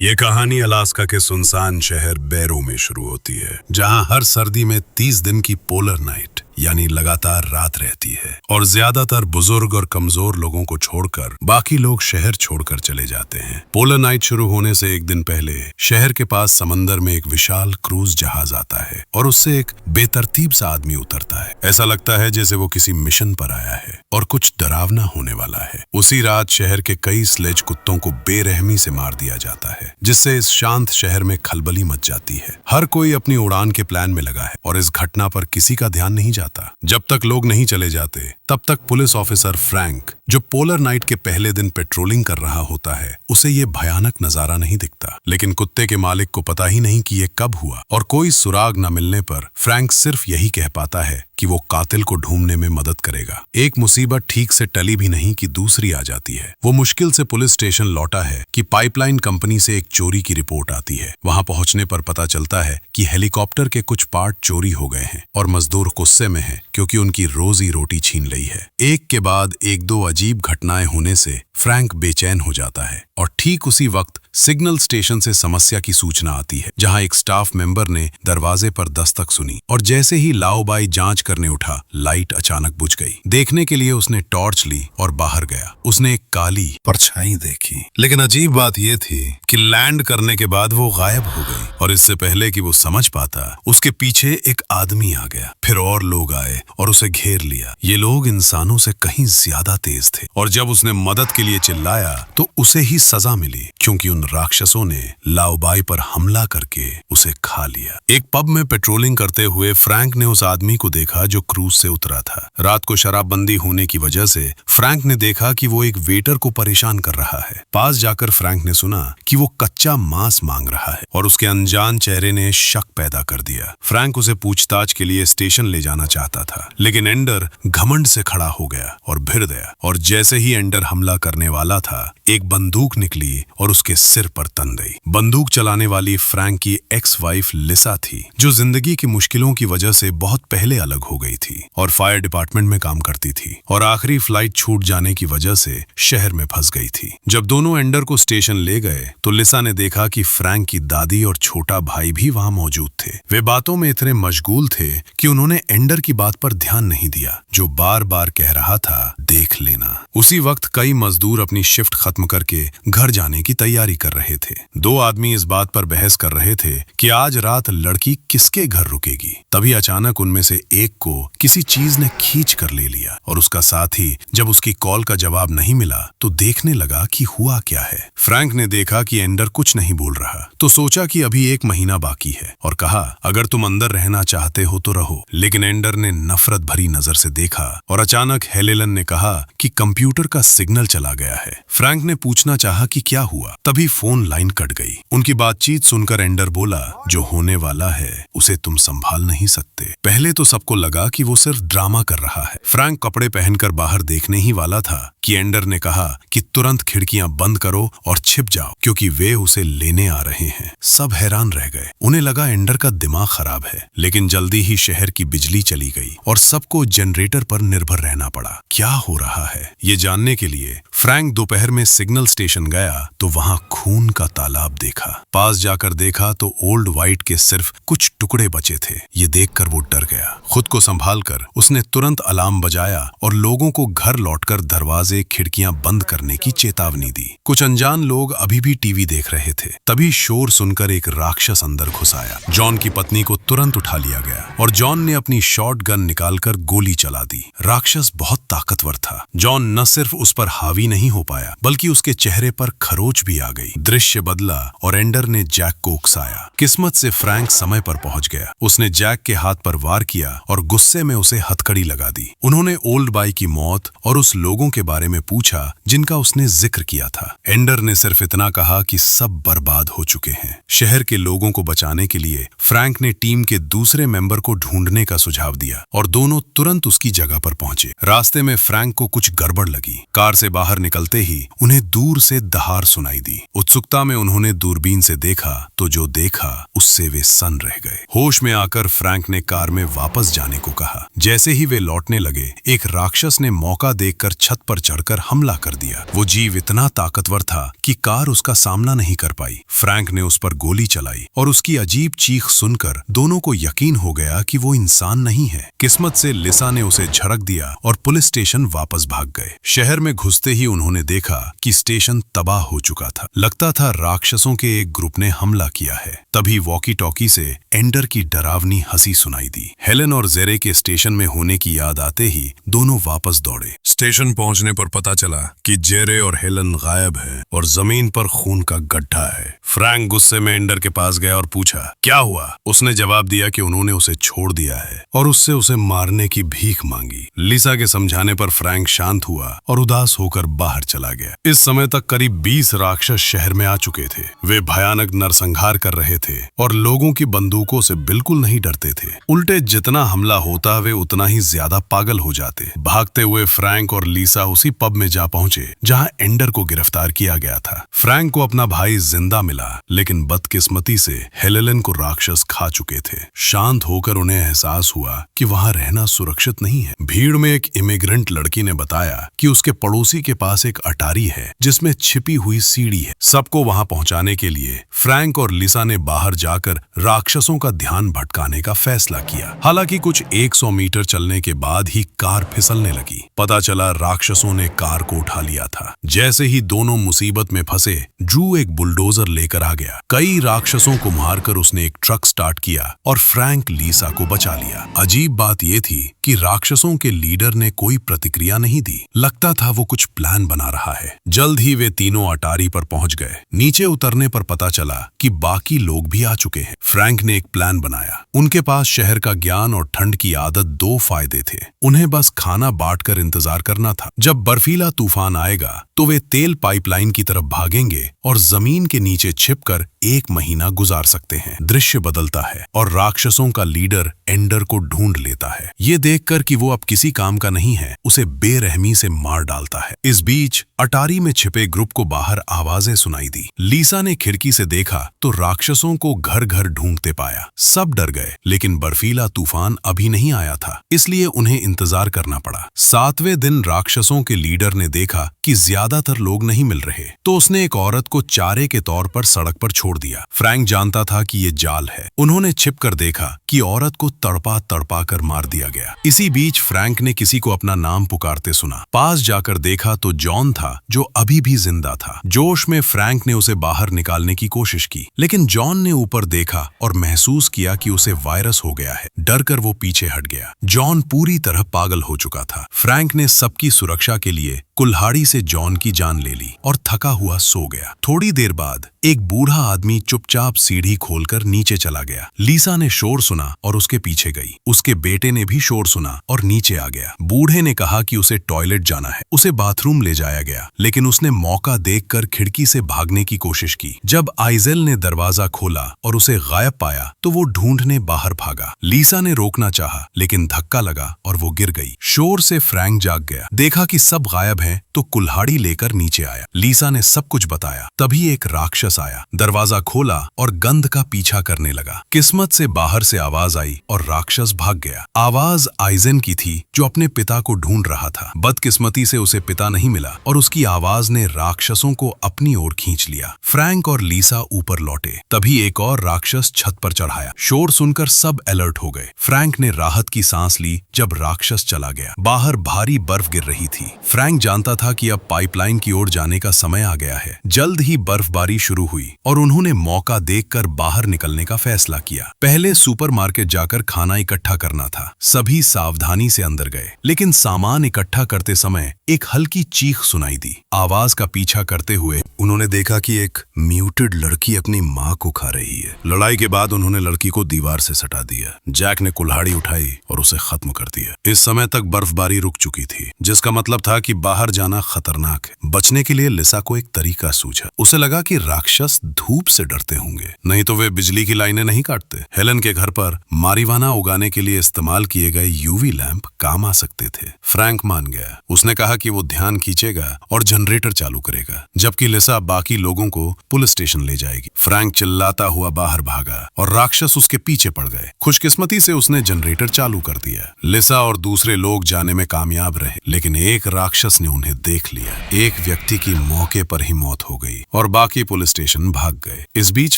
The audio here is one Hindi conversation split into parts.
ये कहानी अलास्का के सुनसान शहर बैरो में शुरू होती है, जहां हर सर्दी में 30 दिन की पोलर नाइट यानी लगातार रात रहती है और ज्यादातर बुजुर्ग और कमजोर लोगों को छोड़कर बाकी लोग शहर छोड़कर चले जाते हैं। पोलर नाइट शुरू होने से एक दिन पहले शहर के पास समंदर में एक विशाल क्रूज जहाज आता है और उससे एक बेतरतीब सा आदमी उतरता है। ऐसा लगता है जैसे वो किसी मिशन पर आया है और कुछ डरावना होने वाला है। उसी रात शहर के कई स्लेज कुत्तों को बेरहमी से मार दिया जाता है, जिससे इस शांत शहर में खलबली मच जाती है। हर कोई अपनी उड़ान के प्लान में लगा है और इस घटना पर किसी का ध्यान नहीं जाता। जब तक लोग नहीं चले जाते तब तक पुलिस ऑफिसर फ्रैंक, जो पोलर नाइट के पहले दिन पेट्रोलिंग कर रहा होता है, उसे ये भयानक नजारा नहीं दिखता। लेकिन कुत्ते के मालिक को पता ही नहीं कि ये कब हुआ और कोई सुराग न मिलने पर फ्रैंक सिर्फ यही कह पाता है कि वो कातिल को ढूंढने में मदद करेगा। एक मुसीबत ठीक से टली भी नहीं कि दूसरी आ जाती है। वो मुश्किल से पुलिस स्टेशन लौटा है कि पाइपलाइन कंपनी से एक चोरी की रिपोर्ट आती है। वहां पहुंचने पर पता चलता है कि हेलीकॉप्टर के कुछ पार्ट चोरी हो गए हैं और मजदूर गुस्से में हैं क्योंकि उनकी रोजी रोटी छीन ली है। एक के बाद एक दो अजीब घटनाएं होने से फ्रैंक बेचैन हो जाता है और ठीक उसी वक्त सिग्नल स्टेशन से समस्या की सूचना आती है, जहां एक स्टाफ मेंबर ने दरवाजे पर दस्तक सुनी और जैसे ही लाओबाई जांच करने उठा, लाइट अचानक बुझ गई। देखने के लिए उसने टॉर्च ली और बाहर गया। उसने एक काली परछाई देखी, लेकिन अजीब बात यह थी कि लैंड करने के बाद वो गायब हो गई और इससे पहले कि वो समझ पाता, उसके पीछे एक आदमी आ गया। फिर और लोग आए और उसे घेर लिया। ये लोग इंसानों से कहीं ज्यादा तेज थे और जब उसने मदद के लिए चिल्लाया तो उसे ही सजा मिली, क्योंकि उन राक्षसों ने लाओबाई पर हमला करके उसे खा लिया। एक पब में पेट्रोलिंग करते हुए फ्रैंक ने उस आदमी को देखा जो क्रूज से उतरा था। रात को शराबबंदी होने की वजह से फ्रैंक ने देखा कि वो एक वेटर को परेशान कर रहा है। पास जाकर फ्रैंक ने सुना कि वो कच्चा मांस मांग रहा है और उसके अनजान चेहरे ने शक पैदा कर दिया। फ्रैंक उसे पूछताछ के लिए स्टेशन ले जाना चाहता था, लेकिन एंडर घमंड से खड़ा हो गया और भिड़ गया। और जैसे ही एंडर हमला करने वाला था, एक बंदूक निकली और उसके सिर पर तन गई। बंदूक चलाने वाली फ्रैंक की एक्स वाइफ लिसा थी, जो जिंदगी की मुश्किलों की वजह से बहुत पहले अलग हो गई थी और फायर डिपार्टमेंट में काम करती थी और आखिरी फ्लाइट छूट जाने की वजह से शहर में फंस गई थी। जब दोनों एंडर को स्टेशन ले गए तो लिसा ने देखा कि फ्रैंक की दादी और छोटा भाई भी वहां मौजूद थे। वे बातों में इतने मशगूल थे कि उन्होंने एंडर की बात पर ध्यान नहीं दिया, जो बार बार कह रहा था, देख लेना। उसी वक्त कई मजदूर अपनी शिफ्ट खत्म करके घर जाने की तैयारी कर रहे थे। दो आदमी इस बात पर बहस कर रहे थे कि आज रात लड़की किसके घर रुकेगी। तभी अचानक उनमें से एक को किसी चीज ने खींच कर ले लिया और उसका साथी जब उसकी कॉल का जवाब नहीं मिला तो देखने लगा कि हुआ क्या है। फ्रैंक ने देखा कि एंडर कुछ नहीं बोल रहा तो सोचा कि अभी 1 महीना बाकी है और कहा, अगर तुम अंदर रहना चाहते हो तो रहो। लेकिन एंडर ने नफरत भरी नजर से देखा और अचानक हेलेलन ने कहा कि कंप्यूटर का सिग्नल चला गया है। फ्रैंक ने पूछना चाहा कि क्या हुआ, तभी फोन लाइन कट गई। उनकी बातचीत सुनकर एंडर बोला, जो होने वाला है उसे तुम संभाल नहीं सकते। पहले तो सबको लगा कि वो सिर्फ ड्रामा कर रहा है। फ्रैंक कपड़े पहनकर बाहर देखने ही वाला था कि एंडर ने कहा कि तुरंत खिड़कियां बंद करो और छिप जाओ, क्योंकि वे उसे लेने आ रहे हैं। सब हैरान रह गए। उन्हें लगा एंडर का दिमाग खराब है, लेकिन जल्दी ही शहर की बिजली चली गई और सबको जनरेटर पर निर्भर रहना पड़ा। क्या हो रहा है ये जानने के लिए फ्रैंक दोपहर में सिग्नल स्टेशन गया तो वहां खून का तालाब देखा। पास जाकर देखा तो ओल्ड वाइट के सिर्फ कुछ टुकड़े बचे थे। ये देखकर वो डर गया। खुद को संभालकर उसने तुरंत अलार्म बजाया और लोगों को घर लौटकर दरवाजे खिड़कियां बंद करने की चेतावनी दी। कुछ अनजान लोग अभी भी टीवी देख रहे थे। तभी शोर सुनकर एक राक्षस अंदर घुस आया। जॉन की पत्नी को तुरंत उठा लिया गया और जॉन ने अपनी शॉर्ट गन निकालकर गोली चला दी। राक्षस बहुत ताकतवर था। जॉन न सिर्फ उस पर हावी नहीं हो पाया, बल्कि उसके चेहरे पर खरोच भी आ गई। दृश्य बदला और एंडर ने जैक को उकसाया। किस्मत से फ्रैंक समय पर पहुंच गया। उसने जैक के हाथ पर वार किया और गुस्से में उसे हथकड़ी लगा दी। उन्होंने ओल्ड बाई की मौत और उस लोगों के बारे में पूछा जिनका उसने जिक्र किया था। एंडर ने सिर्फ इतना कहा कि सब बर्बाद हो चुके हैं। शहर के लोगों को बचाने के लिए फ्रैंक ने टीम के दूसरे मेंबर को ढूंढने का सुझाव दिया और दोनों तुरंत उसकी जगह पर पहुंचे। रास्ते में फ्रैंक को कुछ गड़बड़ लगी। कार से बाहर निकलते ही उन्हें दूर से दहाड़ सुनाई दी। उत्सुकता में उन्होंने दूरबीन से देखा तो जो देखा उससे वे सन्न रह गए। होश में आकर फ्रैंक ने कार में वापस जाने को कहा। जैसे ही वे लौटने लगे, एक राक्षस ने मौका देखकर छत पर चढ़कर हमला कर दिया। वो जीव इतना ताकतवर था कि कार उसका सामना नहीं कर पाई। फ्रैंक ने उस पर गोली चलाई और उसकी अजीब चीख सुनकर दोनों को यकीन हो गया कि वो इंसान नहीं है। किस्मत से लिसा ने उसे झड़क दिया और पुलिस स्टेशन वापस भाग गए। शहर में घुसते ही उन्होंने देखा कि स्टेशन तबाह हो चुका था। लगता था राक्षसों के एक ग्रुप ने हमला किया है। तभी वॉकी टॉकी से एंडर की डरावनी हंसी सुनाई दी। हेलन और जेरे के स्टेशन में होने की याद आते ही दोनों वापस दौड़े। स्टेशन पहुंचने पर पता चला कि जेरे और हेलन गायब हैं और जमीन पर खून का गड्ढा है। फ्रैंक गुस्से में एंडर के पास गया और पूछा, क्या हुआ? उसने जवाब दिया कि उन्होंने उसे छोड़ दिया है और उससे उसे मारने की भीख मांगी। लिसा के समझाने पर फ्रैंक शांत हुआ और उदास होकर बाहर चला गया। इस समय तक करीब 20 राक्षस शहर में आ चुके थे। वे भयानक नरसंहार कर रहे थे और लोगों की बंदूकों से बिल्कुल नहीं डरते थे। उल्टे जितना हमला होता वे उतना ही ज्यादा पागल हो जाते। भागते हुए फ्रैंक और लिसा उसी पब में जा पहुंचे जहां एंडर को गिरफ्तार किया गया था। फ्रैंक को अपना भाई जिंदा मिला, लेकिन बदकिस्मती से हेलेन को राक्षस खा चुके थे। शांत होकर उन्हें एहसास हुआ कि वहां रहना सुरक्षित नहीं है। भीड़ में एक इमिग्रेंट लड़की ने बताया कि उसके पड़ोसी के पास एक अटारी है जिसमें छिपी हुई सीढ़ी है। सबको वहां पहुंचाने के लिए फ्रैंक और लिसा ने बाहर जाकर राक्षसों का ध्यान भटकाने का फैसला किया। हालांकि कुछ 100 मीटर चलने के बाद ही कार फिसलने लगी। पता चला राक्षसों ने कार को उठा लिया था। जैसे ही दोनों मुसीबत में फंसे, ड्रू एक बुलडोजर लेकर आ गया। कई राक्षसों को मारकर उसने एक ट्रक स्टार्ट किया और फ्रैंक लिसा को बचा लिया। अजीब बात यह थी कि राक्षसों के लीडर ने कोई प्रतिक्रिया नहीं दी। लगता था वो कुछ प्लान बना रहा है। जल्द ही वे तीनों अटारी पर पहुंच गए। नीचे उतरने पर पता चला कि बाकी लोग भी आ चुके हैं। फ्रैंक ने एक प्लान बनाया। उनके पास शहर का ज्ञान और ठंड की आदत, 2 फायदे थे। उन्हें बस खाना बांटकर इंतजार करना था। जब बर्फीला तूफान आएगा तो वे तेल पाइपलाइन की तरफ भागेंगे और जमीन के नीचे छिपकर 1 महीना गुजार सकते हैं। दृश्य बदलता है और राक्षसों का लीडर एंडर को ढूंढ लेता है। ये देखकर कि वो अब किसी काम का नहीं है, उसे बेरहमी से मार डालता है। इस बीच अटारी में छिपे ग्रुप को बाहर आवाजें सुनाई दी। लिसा ने खिड़की से देखा तो राक्षसों को घर घर ढूंढते पाया। सब डर गए, लेकिन बर्फीला तूफान अभी नहीं आया था, इसलिए उन्हें इंतजार करना पड़ा। 7वें दिन राक्षसों के लीडर ने देखा कि ज्यादातर लोग नहीं मिल रहे, तो उसने एक औरत को चारे के तौर पर सड़क पर छोड़ दिया। फ्रैंक जानता था कि ये जाल है। उन्होंने छिपकर देखा कि औरत को तड़पा तड़पा कर मार दिया गया। इसी बीच फ्रैंक ने किसी को अपना नाम पुकारते सुना। पास जाकर देखा तो जॉन था, जो अभी भी जिंदा था। जोश में फ्रैंक ने उसे बाहर निकालने की कोशिश की, लेकिन जॉन ने ऊपर देखा और महसूस किया कि उसे वायरस हो गया है। डर कर वो पीछे हट गया। जॉन पूरी तरह पागल हो चुका था। फ्रैंक ने सबकी सुरक्षा के लिए कुल्हाड़ी से जॉन की जान ले ली और थका हुआ सो गया। थोड़ी देर बाद एक बूढ़ा आदमी चुपचाप सीढ़ी खोलकर नीचे चला गया। लिसा ने शोर सुना और उसके पीछे गई। उसके बेटे ने भी शोर सुना और नीचे आ गया। बूढ़े ने कहा कि उसे टॉयलेट जाना है। उसे बाथरूम ले जाया गया, लेकिन उसने मौका देखकर खिड़की से भागने की कोशिश की। जब आइजेल ने दरवाजा खोला और उसे गायब पाया तो वो ढूंढने बाहर भागा। लिसा ने रोकना चाहा, लेकिन धक्का लगा और वो गिर गई। शोर से फ्रैंक जाग गया। देखा कि सब गायब हैं तो कुल्हाड़ी लेकर नीचे आया। लिसा ने सब कुछ बताया। तभी एक राक्षस आया, दरवाजा खोला और गंध का पीछा करने लगा। किस्मत से बाहर से आवाज आई और राक्षस भाग गया। आवाज आइजेन की थी, जो अपने पिता को ढूंढ रहा था। बदकिस्मती से उसे पिता नहीं मिला और उसकी आवाज ने राक्षसों को अपनी ओर खींच लिया। फ्रैंक और लिसा ऊपर लौटे। तभी एक और राक्षस छत पर चढ़ाया। शोर सुनकर सब अलर्ट हो गए। फ्रैंक ने राहत की सांस ली जब राक्षस चला गया। बाहर भारी बर्फ गिर रही थी। फ्रैंक जानता था कि अब पाइपलाइन की ओर जाने का समय आ गया है। जल्द ही बर्फबारी शुरू हुई और उन्होंने मौका देखकर बाहर निकलने का फैसला किया। पहले सुपरमार्केट जाकर खाना इकट्ठा करना था। सभी सावधानी से अंदर गए, लेकिन सामान इकट्ठा करते समय एक हल्की चीख सुनाई दी। आवाज का पीछा करते हुए उन्होंने देखा कि एक म्यूटेड लड़की अपनी माँ को खा रही है। लड़ाई के बाद उन्होंने लड़की को दीवार से सटा दिया। जैक ने कुल्हाड़ी उठाई और उसे खत्म कर दिया। इस समय तक बर्फबारी रुक चुकी थी, जिसका मतलब था कि बाहर बाहर जाना खतरनाक है। बचने के लिए लिसा को एक तरीका सूझा। उसे लगा कि राक्षस धूप से डरते होंगे, नहीं तो वे बिजली की लाइनें नहीं काटते। हेलन के घर पर मारीवाना उगाने के लिए इस्तेमाल किए गए यूवी लैंप काम आ सकते थे। फ्रैंक मान गया। उसने कहा कि वो ध्यान खींचेगा और जनरेटर चालू करेगा, जबकि लिसा बाकी लोगों को पुलिस स्टेशन ले जाएगी। फ्रैंक चिल्लाता हुआ बाहर भागा और राक्षस उसके पीछे पड़ गए। खुशकिस्मती से उसने जनरेटर चालू कर दिया। लिसा और दूसरे लोग जाने में कामयाब रहे, लेकिन एक राक्षस ने उन्हें देख लिया। एक व्यक्ति की मौके पर ही मौत हो गई और बाकी पुलिस स्टेशन भाग गए। इस बीच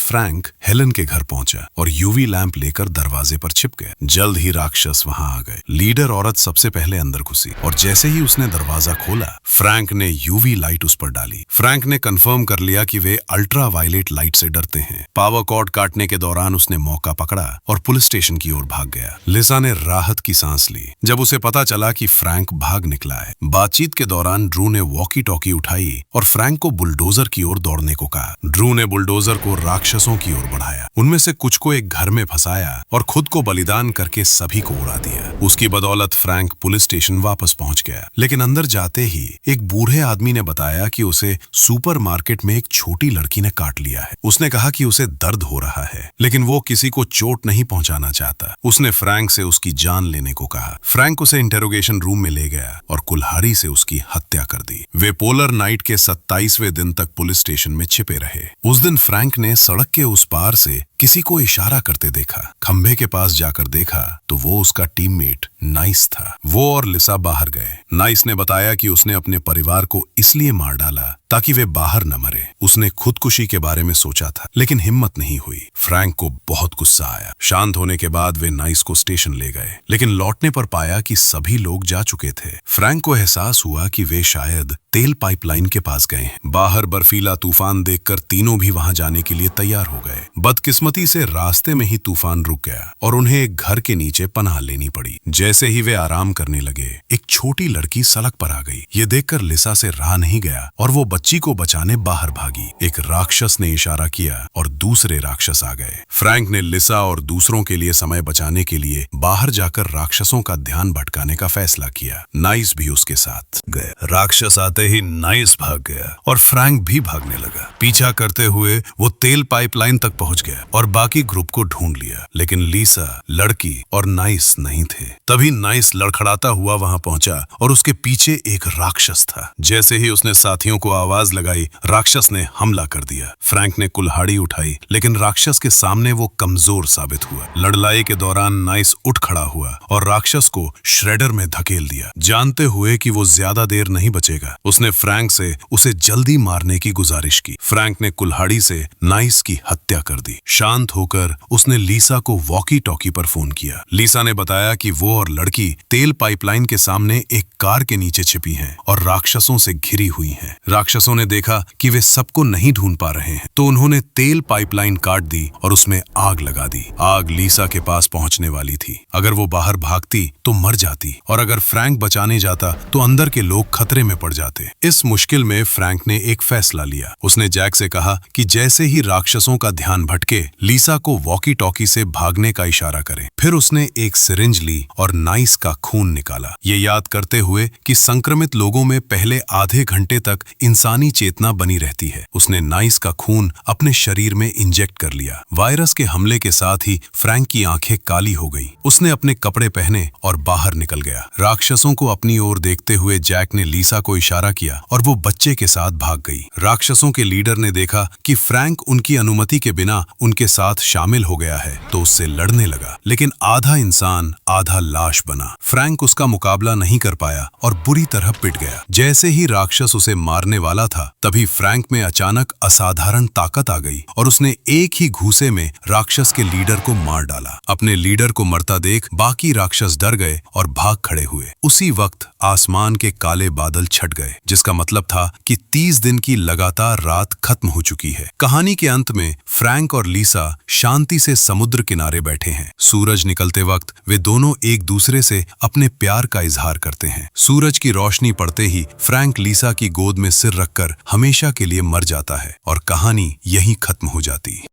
फ्रैंक हेलन के घर पहुंचा और यूवी लैंप लेकर दरवाजे पर छिप गया। जल्द ही राक्षस वहां आ गए। लीडर औरत सबसे पहले अंदर घुसी और जैसे ही उसने दरवाजा खोला, फ्रैंक ने यूवी लाइट उस पर डाली। फ्रैंक ने कंफर्म कर लिया कि वे अल्ट्रा वायलेट लाइट से डरते हैं। पावर कॉर्ड काटने के दौरान उसने मौका पकड़ा और पुलिस स्टेशन की ओर भाग गया। लिसा ने राहत की सांस ली जब उसे पता चला कि फ्रैंक भाग निकला है। बातचीत के दौरान ड्रू ने वॉकी टॉकी उठाई और फ्रैंक को बुलडोजर की ओर दौड़ने को कहा। ड्रू ने बुलडोजर को राक्षसों की ओर बढ़ाया। उनमें से कुछ को एक घर में फंसाया और खुद को बलिदान करके सभी को उड़ा दिया। उसकी बदौलत फ्रैंक पुलिस स्टेशन वापस पहुंच गया, लेकिन अंदर जाते ही एक बूढ़े आदमी ने बताया कि उसे सुपरमार्केट में एक छोटी लड़की ने काट लिया है। उसने कहा कि उसे दर्द हो रहा है, लेकिन वो किसी को चोट नहीं पहुंचाना चाहता। उसने फ्रैंक से उसकी जान लेने को कहा। फ्रैंक उसे इंटेरोगेशन रूम में ले गया और कुल्हाड़ी से उसकी हत्या कर दी। वे पोलर नाइट के 27वें दिन तक पुलिस स्टेशन में छिपे रहे। उस दिन फ्रैंक ने सड़क के उस पार से किसी को इशारा करते देखा। खंभे के पास जाकर देखा तो वो उसका टीममेट नाइस था। वो और लिसा बाहर गए। नाइस ने बताया कि उसने अपने परिवार को इसलिए मार डाला ताकि वे बाहर न मरे। उसने खुदकुशी के बारे में सोचा था, लेकिन हिम्मत नहीं हुई। फ्रैंक को बहुत गुस्सा आया। शांत होने के बाद वे नाइस को स्टेशन ले गए, लेकिन लौटने पर पाया कि सभी लोग जा चुके थे। फ्रैंक को एहसास हुआ कि वे शायद तेल पाइपलाइन के पास गए हैं। बाहर बर्फीला तूफान देखकर तीनों भी वहां जाने के लिए तैयार हो गए। बदकिस्मती से रास्ते में ही तूफान रुक गया और उन्हें एक घर के नीचे पनाह लेनी पड़ी। जैसे ही वे आराम करने लगे, एक छोटी लड़की सड़क पर आ गई। ये देखकर लिसा से रहा नहीं गया और वो बच्ची को बचाने बाहर भागी। एक राक्षस ने इशारा किया और दूसरे राक्षस आ गए। फ्रैंक ने लिसा और दूसरों के लिए समय बचाने के लिए बाहर जाकर राक्षसों का ध्यान भटकाने का फैसला किया। नाइस भी उसके साथ गए। राक्षस आते ही नाइस भाग गया और फ्रैंक भी भागने लगा। पीछा करते हुए वो तेल पाइपलाइन तक पहुंच गया और बाकी ग्रुप को ढूंढ लिया, लेकिन लिसा, लड़की और नाइस नहीं थे। तभी नाइस लड़खड़ाता हुआ वहां पहुंचा और उसके पीछे एक राक्षस था। जैसे ही उसने साथियों को आवाज लगाई, राक्षस ने हमला कर दिया। फ्रैंक ने कुल्हाड़ी उठाई, लेकिन राक्षस के सामने वो कमजोर साबित हुआ। लड़ाई के दौरान नाइस उठ खड़ा हुआ और राक्षस को श्रेडर में धकेल दिया, जानते हुए कि वो ज्यादा देर नहीं बचेगा। उसने फ्रैंक से उसे जल्दी मारने की गुजारिश की। फ्रैंक ने कुल्हाड़ी से नाइस की हत्या कर दी। शांत होकर उसने लिसा को वॉकी टॉकी पर फोन किया। लिसा ने बताया कि वो और लड़की तेल पाइपलाइन के सामने एक कार के नीचे छिपी हैं और राक्षसों से घिरी हुई हैं। राक्षसों ने देखा कि वे सबको नहीं ढूंढ पा रहे हैं, तो उन्होंने तेल पाइपलाइन काट दी और उसमें आग लगा दी। आग लिसा के पास पहुंचने वाली थी। अगर वो बाहर भागती तो मर जाती और अगर फ्रैंक बचाने जाता तो अंदर के लोग खतरे में पड़ जाते। इस मुश्किल में फ्रैंक ने एक फैसला लिया। उसने जैक से कहा कि जैसे ही राक्षसों का ध्यान भटके, लिसा को वॉकी टॉकी से भागने का इशारा करें। फिर उसने एक सिरिंज ली और नाइस का खून निकाला, ये याद करते हुए कि संक्रमित लोगों में पहले आधे घंटे तक इंसानी चेतना बनी रहती है। उसने नाइस का खून अपने शरीर में इंजेक्ट कर लिया। वायरस के हमले के साथ ही फ्रैंक की आंखें काली हो गई। उसने अपने कपड़े पहने और बाहर निकल गया। राक्षसों को अपनी ओर देखते हुए जैक ने लिसा को इशारा किया और वो बच्चे के साथ भाग गई। राक्षसों के लीडर ने देखा कि फ्रैंक उनकी अनुमति के बिना उनके साथ शामिल हो गया है, तो उससे लड़ने लगा, लेकिन आधा इंसान आधा लाश बना। फ्रैंक उसका मुकाबला नहीं कर पाया और बुरी तरह पिट गया। जैसे ही राक्षस उसे मारने वाला था, तभी फ्रैंक में अचानक असाधारण ताकत आ गई और उसने एक ही घूसे में राक्षस के लीडर को मार डाला। अपने लीडर को मरता देख बाकी राक्षस डर गए और भाग खड़े हुए। उसी वक्त आसमान के काले बादल छट गए, जिसका मतलब था कि 30 दिन की लगातार रात खत्म हो चुकी है। कहानी के अंत में फ्रैंक और लिसा शांति से समुद्र किनारे बैठे हैं। सूरज निकलते वक्त वे दोनों एक दूसरे से अपने प्यार का इजहार करते हैं। सूरज की रोशनी पड़ते ही फ्रैंक लिसा की गोद में सिर रखकर हमेशा के लिए मर जाता है और कहानी यहीं खत्म हो जाती है।